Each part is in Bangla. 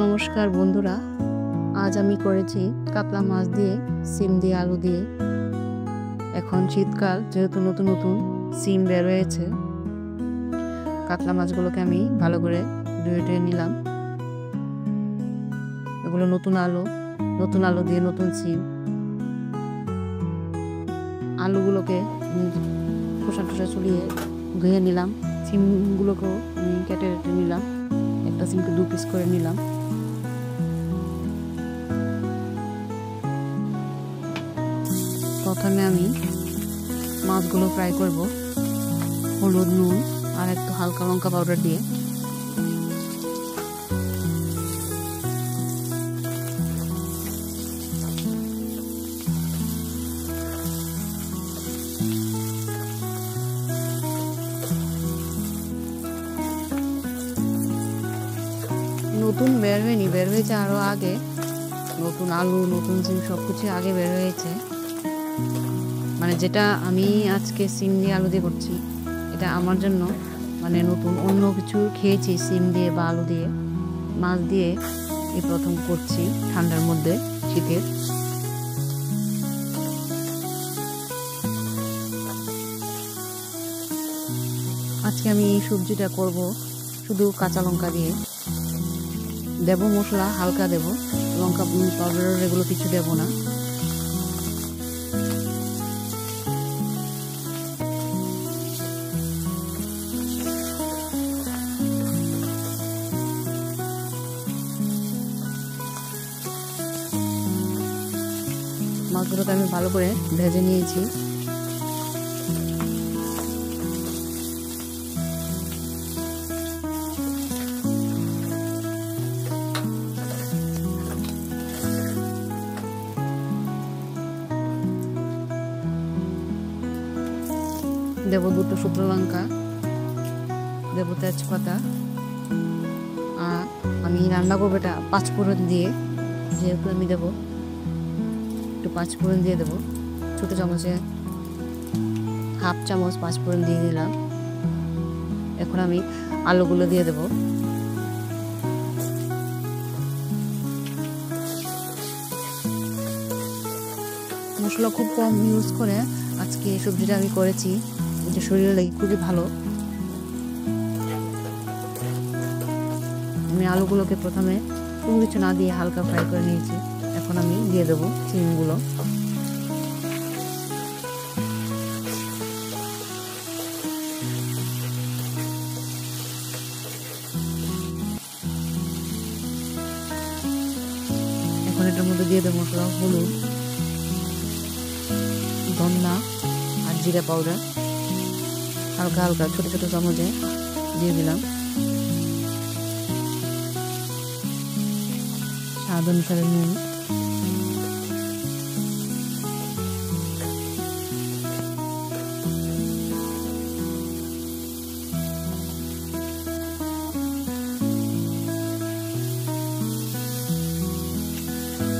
নমস্কার বন্ধুরা, আজ আমি করেছি কাতলা মাছ দিয়ে সিম দিয়ে আলু দিয়ে। এখন শীতকাল, যেহেতু নতুন নতুন সিম বের হয়েছে, কাতলা মাছগুলোকে আমি ভালো করে ধুয়ে নিলাম। এগুলো নতুন আলু দিয়ে নতুন সিম। আলুগুলোকে খোসা টোসা চুলিয়ে ধুয়ে নিলাম। সিমগুলোকেও আমি কেটে নিলাম। একটা সিমকে 2 পিস করে নিলাম। প্রথমে আমি মাছগুলো ফ্রাই করব হলুদ, নুন আর একটু হালকা লঙ্কা পাউডার দিয়ে। নতুন বের হয়েছে আরো আগে। নতুন আলু, নতুন সিম সবকিছু আগে বের হয়েছে। মানে যেটা আমি আজকে সিম দিয়ে আলু দিয়ে করছি, এটা আমার জন্য মানে নতুন। অন্য কিছু খেয়েছি সিম দিয়ে বা আলু দিয়ে, মাছ দিয়ে এই প্রথম করছি ঠান্ডার মধ্যে, শীতের। আজকে আমি এই সবজিটা করব শুধু কাঁচা লঙ্কা দিয়ে। দেব মশলা হালকা দেব, লঙ্কা পাউডার এগুলো কিছু দেব না। মাছগুলোকে আমি ভালো করে ভেজে নিয়েছি। দেব 2টো শুকনো লঙ্কা, দেব তেজপাতা। আর আমি রান্না করবো এটা 5 ফোড়ন দিয়ে, যেহেতু আমি দেবো একটু 5 ফোড়ন দিয়ে দেবো। ছোটো চামচে হাফ চামচ 5 ফোড়ন দিয়ে দিলাম। এখন আমি আলুগুলো দিয়ে দেবো। মশলা খুব কম ইউজ করে আজকে এই সবজিটা আমি করেছি, যে শরীরের লাগি খুবই ভালো। আমি আলুগুলোকে প্রথমে কোনো কিছু না দিয়ে হালকা ফ্রাই করে নিয়েছি। এখন আমি দিয়ে দেবো সিমগুলো। এখন এটার মধ্যে দিয়ে দেবো মশলা, হলুদ, ধনিয়া আর জিরা পাউডার হালকা হালকা ছোট ছোট চামচে দিয়ে দিলাম। স্বাদ অনুসারে নুন।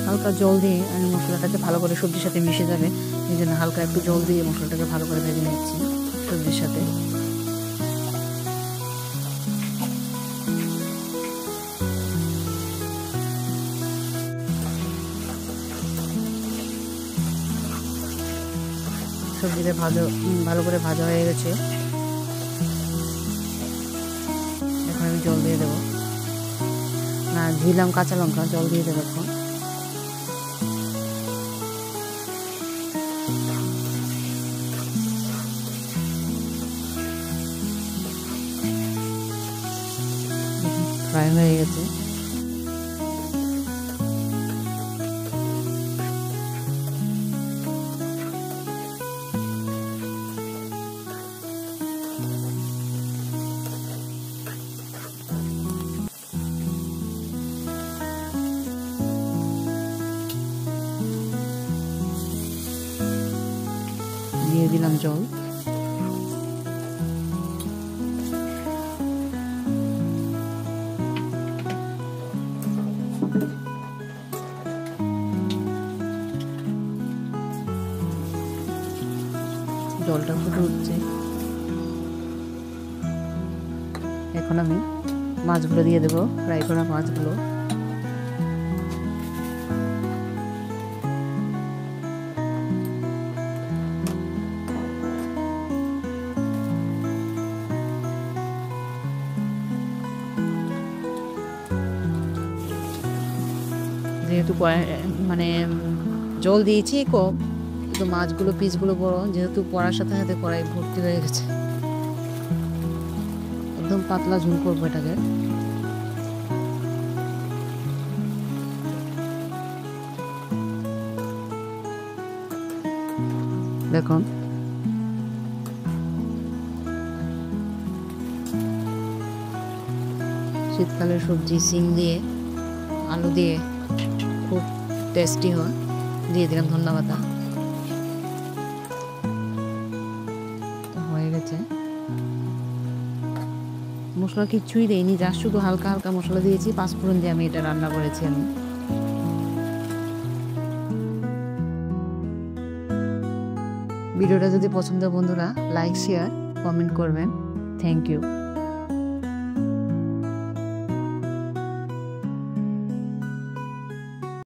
হালকা জল দিয়ে আমি মশলাটাকে ভালো করে সবজির সাথে মিশে যাবে, এই জন্য হালকা একটু জল দিয়ে মশলাটাকে ভালো করে ভেজে নিচ্ছি সবজির সাথে। সবজিটা ভালো করে ভাজা হয়ে গেছে। এখন আমি জল দিয়ে দেবো। না, দিলাম কাঁচা লঙ্কা, জল দিয়ে দেবো এখন। ফ্রাই হয়ে গেছে। দিয়ে দিলাম জল। জলটা ফুটে উঠছে। এখন আমি মাছগুলো দিয়ে দেবো, ফ্রাই করা মাছগুলো। যেহেতু মানে জল দিয়েছি কম, কিন্তু মাছগুলো পিসগুলো বড়, যেহেতু পড়ার সাথে সাথে কড়াই ভর্তি হয়ে গেছে। একদম পাতলা ঝোল করবো এটাকে। দেখুন শীতকালের সবজি সিম দিয়ে আলু দিয়ে খুব টেস্টি হয়। দিয়ে দিলাম ধন্যা পাতা। হয়ে গেছে। মশলা কিচ্ছুই দেয়নি, যা শুধু হালকা হালকা মশলা দিয়েছি, পাঁচফোড়ন দিয়ে আমি এটা রান্না করেছি। আমি ভিডিওটা যদি পছন্দ বন্ধুরা লাইক শেয়ার কমেন্ট করবেন। Thank you.